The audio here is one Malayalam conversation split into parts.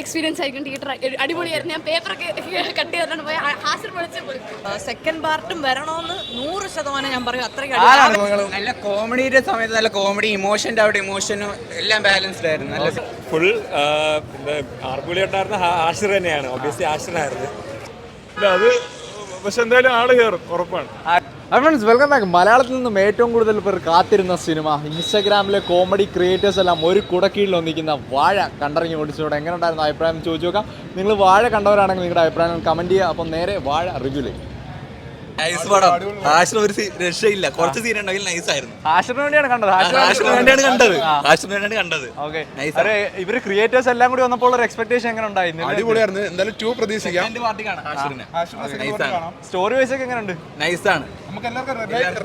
എക്സ്പീരിയൻസ് ആയിരിക്കും. തിയേറ്റർ അടിപൊളിയായിരുന്നു. ഞാൻ പേപ്പറൊക്കെ കട്ട് ചെയ്തിട്ടാണ് പോയി. ഹാസിർ പൊളിച്ച് സെക്കൻഡ് പാർട്ടും വരണമെന്ന് 100% ഞാൻ പറയും. അത്രയും നല്ല കോമഡിയുടെ സമയത്ത് നല്ല കോമഡി, ഇമോഷൻ്റെ അവിടെ ഇമോഷനും എല്ലാം ബാലൻസ്ഡ് ആയിരുന്നു. നല്ല ഫുൾ ആർപ്പുളി ഉണ്ടായിരുന്ന ആഷിർ തന്നെയാണ്. ഒബ്വിയസ്ലി ആഷിറായിരുന്നു. അത് പക്ഷെ എന്തായാലും ആള് കയറും, ഉറപ്പാണ്. Friends, welcome back. മലയാളത്തിൽ നിന്നും ഏറ്റവും കൂടുതൽ പേർ കാത്തിരുന്ന സിനിമ, ഇൻസ്റ്റാഗ്രാമിലെ കോമഡി ക്രിയേറ്റേഴ്സ് എല്ലാം ഒരു കുടക്കീഴിൽ ഒന്നിക്കുന്ന വാഴ കണ്ടിറങ്ങി ഓടിച്ചതോടെ എങ്ങനെ ഉണ്ടായിരുന്നു അഭിപ്രായം ചോദിച്ചു നോക്കാം. നിങ്ങൾ വാഴ കണ്ടവരാണെങ്കിൽ നിങ്ങളുടെ അഭിപ്രായം കമൻറ്റ് ചെയ്യുക. അപ്പം നേരെ വാഴ റിവ്യൂലേക്ക്. ഒരു രക്ഷയില്ല, കുറച്ച് സീൻ ഉണ്ടെങ്കിൽ നൈസായിരുന്നു. ഹാഷിറിന് വേണ്ടിയാണ് കണ്ടത്. ഓക്കെ, ഇവര് ക്രിയേറ്റേഴ്സ് എല്ലാം കൂടി വന്നപ്പോൾ ഒരു എക്സ്പെക്ടേഷൻ എങ്ങനെ ഉണ്ടായിരുന്നു? അടിപൊളിയായിരുന്നു. എന്തായാലും 2 പ്രതീക്ഷിക്കാം. സ്റ്റോറി വൈസ് ഒക്കെ എങ്ങനെയുണ്ട്? നൈസാണ്, നമുക്ക് എല്ലാവർക്കും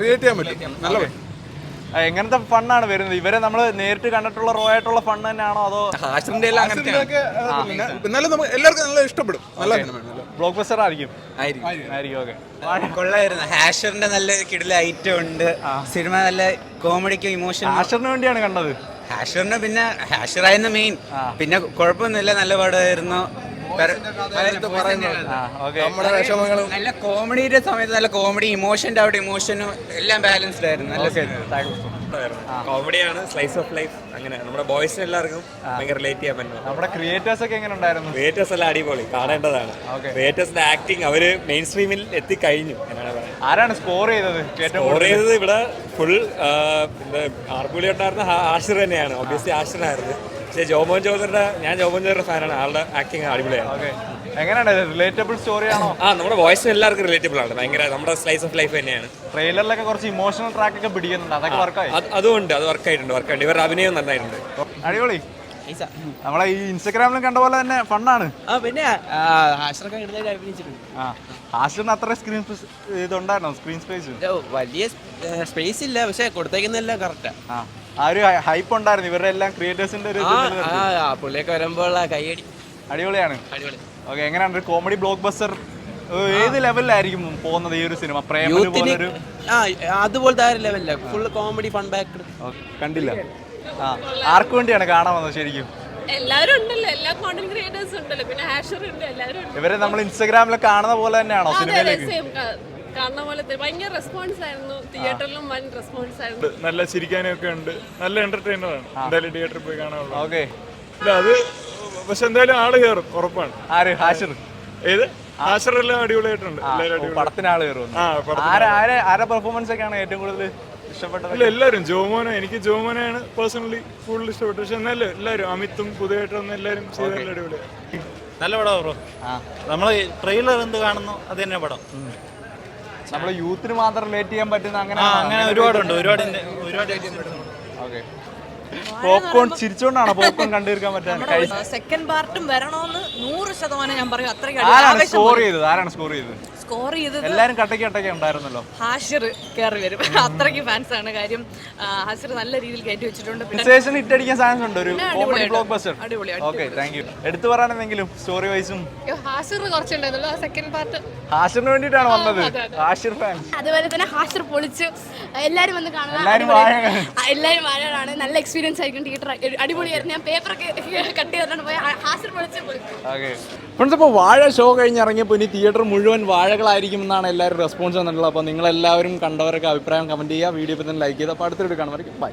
റിലേറ്റ് ചെയ്യാൻ പറ്റും. നല്ല എങ്ങനത്തെ ഫണ്ണാണ് വരുന്നത്? ഇവരെ നമ്മൾ നേരിട്ട് കണ്ടിട്ടുള്ള റോ ആയിട്ടുള്ള ഫണ്ണ് തന്നെയാണോ അതോ ഹാഷിറിന്റെ എല്ലാം അങ്ങനത്തെ? എന്നാലും നമുക്ക് എല്ലാവർക്കും നല്ല ഇഷ്ടപ്പെടും. നല്ല ബ്ലോക്ക് ബസ്റ്റർ ആയിരിക്കും. ഓക്കെ, കൊള്ളായിരുന്നു. ഹാഷറിന്റെ നല്ല കിടില ഐറ്റം ഉണ്ട്. സിനിമ നല്ല കോമഡിക്കും ഇമോഷൻ. ഹാഷറിന് വേണ്ടിയാണ് കണ്ടത്. ഹാഷറിന് പിന്നെ ഹാഷറായിരുന്നു മെയിൻ. പിന്നെ കുഴപ്പമൊന്നുമില്ല, നല്ല പടമായിരുന്നു. നമ്മുടെ വിഷമങ്ങളും നല്ല കോമഡിയുടെ സമയത്ത് നല്ല കോമഡി, ഇമോഷന്റെ അവിടെ ഇമോഷനും എല്ലാം ബാലൻസ്ഡ് ആയിരുന്നു. നല്ല കോമഡിയാണ്, സ്ലൈസ് ഓഫ് ലൈഫ്. അങ്ങനെ നമ്മുടെ ബോയ്സിന് എല്ലാവർക്കും ഭയങ്കര റിലേറ്റ് ചെയ്യാൻ പറ്റും. നമ്മുടെ ക്രിയേറ്റേഴ്സ് ഒക്കെ എങ്ങനെ ഉണ്ടായിരുന്നു? ക്രിയേറ്റേഴ്സ് എല്ലാം അടിപൊളി, കാണേണ്ടതാണ്. ക്രിയേറ്റേഴ്സിന്റെ ആക്ടിങ് അവര് മെയിൻ സ്ട്രീമിൽ എത്തിക്കഴിഞ്ഞു എന്നാണ് പറയുന്നത്. ആരാണ് സ്കോർ ചെയ്തത്? ഇവിടെ ഫുൾ ആർപ്പുളി ഉണ്ടായിരുന്ന ആഷിർ തന്നെയാണ്. ഒബ്വിയസ്ലി ആഷിറായിരുന്നു. പക്ഷേ ജോമോൻ ജോമോന്റെ ഫാനാണ്. ആളുടെ ആക്ടിങ് അടിപൊളിയാണ്. എങ്ങനെയാണ്? റിലേറ്റബിൾ സ്റ്റോറിയാണോ? നമ്മുടെ വോയിസിന് എല്ലാവർക്കും റിലേറ്റബിൾ ആണ്. ഭയങ്കര നമ്മുടെ സ്ലൈസ് ഓഫ് ലൈഫ് തന്നെയാണ്. ട്രെയിലറിലൊക്കെ കുറച്ച് ഇമോഷണൽ ട്രാക്ക് ഒക്കെ പിടിക്കുന്നുണ്ട്. അതൊക്കെ വർക്കായി? അത് വർക്കായിട്ടുണ്ട്. ഇവരുടെ അഭിനയം നന്നായിട്ടുണ്ട്. അടിപൊളി. നമ്മളെ ഈ ഇൻസ്റ്റാഗ്രാമിലും കണ്ട പോലെ തന്നെ ഫണ്ണാണ്. പിന്നെ ഹാഷിറിന് അത്ര സ്ക്രീൻ ഇതുണ്ടായിരുന്നോ? സ്ക്രീൻ സ്പേസ് വലിയ സ്പേസ് ഇല്ല, പക്ഷെ കൊടുത്തേക്കുന്നെല്ലാം കറക്റ്റാ. ആ ഒരു ഹൈപ്പ് ഉണ്ടായിരുന്നു ഇവരുടെ എല്ലാം ക്രിയേറ്റേഴ്സിന്റെ ഒരു പുള്ളിയൊക്കെ വരുമ്പോൾ കൈയടി അടിപൊളിയാണ്. ഓക്കെ, എങ്ങനെയാണ് ഒരു കോമഡി ബ്ലോക്ക് ബസ്റ്റർ? ഏത് ലെവലിലായിരിക്കും പോകുന്നത് ഈ ഒരു സിനിമ? അതുപോലത്തെ ലെവലില്ല, ഫുൾ കോമഡി ഫൺ ബാക്ക്. കണ്ടില്ല? ആർക്ക് വേണ്ടിയാണ് കാണാൻ വന്നത് ശരിക്കും? എല്ലാവരും ഉണ്ടല്ലോ, എല്ലാ കോണ്ടന്റ് ക്രിയേറ്റേഴ്സും ഉണ്ടല്ലോ, പിന്നെ ഹാഷർ ഉണ്ട്, എല്ലാവരും. ഇവരെ നമ്മൾ ഇൻസ്റ്റാഗ്രാമിൽ കാണുന്ന പോലെ തന്നെയാണോ സിനിമയിലേക്ക്? കാണുന്ന പോലെ ഭയങ്കര റെസ്പോൺസ് ആയിരുന്നു. തിയേറ്ററിലും വൻ റെസ്പോൺസ് ആയിരുന്നു. നല്ല ചിരിക്കാനൊക്കെ ഉണ്ട്. നല്ല എന്റർടൈനർ ആണ്. എന്തായാലും തിയേറ്ററിൽ പോയി കാണാനുള്ളത്. ഓക്കെ, അത് പക്ഷെ എന്തായാലും ആള് കയറും, ഉറപ്പാണ്. ആര്? ഹാഷിർ? ഏത് ഹാഷറെല്ലാം അടിപൊളിയായിട്ടുണ്ട്. പടത്തിന് ആള് കയറും. ആരെ പെർഫോമൻസ് ഒക്കെയാണ് ഏറ്റവും കൂടുതൽ ഇഷ്ടപ്പെട്ടത്? എല്ലാവരും. എനിക്ക് ജോമോനെയാണ് പേഴ്സണലി കൂടുതൽ ഇഷ്ടപ്പെട്ടു. പക്ഷെ എന്നാലും എല്ലാവരും, അമിത്തും പുതിയതായിട്ട് വന്ന എല്ലാവരും ചെയ്തല്ല അടിപൊളിയാണ്. നല്ല പടം ബ്രോ. നമ്മൾ ട്രെയിലർ എന്ത് കാണുന്നു അത് തന്നെ പടം. നമ്മള് യൂത്തിന് മാത്രം റിലേറ്റ് ചെയ്യാൻ പറ്റുന്ന അങ്ങനെ ഒരുപാടുണ്ട്. ഓക്കെ, പോപ്കോൺ ചിരിച്ചോണ്ടാണോ പോപ്കോൺ കണ്ടുതീർക്കാൻ പറ്റാൻ? സെക്കൻഡ് പാർട്ടും വരണമെന്ന് 100% ഞാൻ പറയും. അത്രയും ആരാണ് സ്കോർ ചെയ്തത്? സ്കോർ ചെയ്തത് എല്ലാരും കട്ടയ്ക്ക് ഉണ്ടായിരുന്നല്ലോ. ഹാഷിർ കയറി വരും. അത്രയ്ക്ക് ഫാൻസ് ആണ്. കാര്യം ഹാഷിർ നല്ല രീതിയിൽ കയറ്റി വെച്ചിട്ടുണ്ട്. ഹിറ്റ് അടിക്കാൻ ചാൻസ് ഉണ്ട്. ഒരു comedy blockbuster. Okay, thank you. എടുത്തു പറയാനെന്തെങ്കിലും സ്റ്റോറി വൈസും? ഹാഷിർ കുറച്ചുണ്ടായിരുന്നല്ലോ സെക്കൻഡ് പാർട്ട്. ഹാഷിറിന് വേണ്ടിയിട്ടാണ് വന്നത്. ഹാഷിർ ഫാൻ. അതുപോലെ തന്നെ ഹാഷിർ പൊളിച്ച് എല്ലാരും വന്ന് കാണുക. എല്ലാരും വാഴയാണ്. നല്ല എക്സ്പീരിയൻസ് ആയിരിക്കും. തിയേറ്റർ അടിപൊളിയായിരുന്നു. ഞാൻ പേപ്പറൊക്കെ കട്ട് ചെയ്തിട്ടാണ് പോയി. ഹാഷിർ പൊളിച്ച്. ഓക്കെ ഫ്രണ്ട്സ്, അപ്പോൾ വാഴ ഷോ കഴിഞ്ഞിറങ്ങിയപ്പോൾ ഇനി തിയേറ്റർ മുഴുവൻ വാഴകളായിരിക്കും എന്നാണ് എല്ലാവരും റെസ്പോൺസ് വന്നിട്ടുള്ളത്. അപ്പോൾ നിങ്ങളെല്ലാവരും കണ്ടവരൊക്കെ അഭിപ്രായം കമൻറ്റ് ചെയ്യുക. വീഡിയോ ഇപ്പോൾ തന്നെ ലൈക്ക് ചെയ്ത്. അപ്പോൾ അടുത്തൊരു കാണുമായിരിക്കും. ബൈ.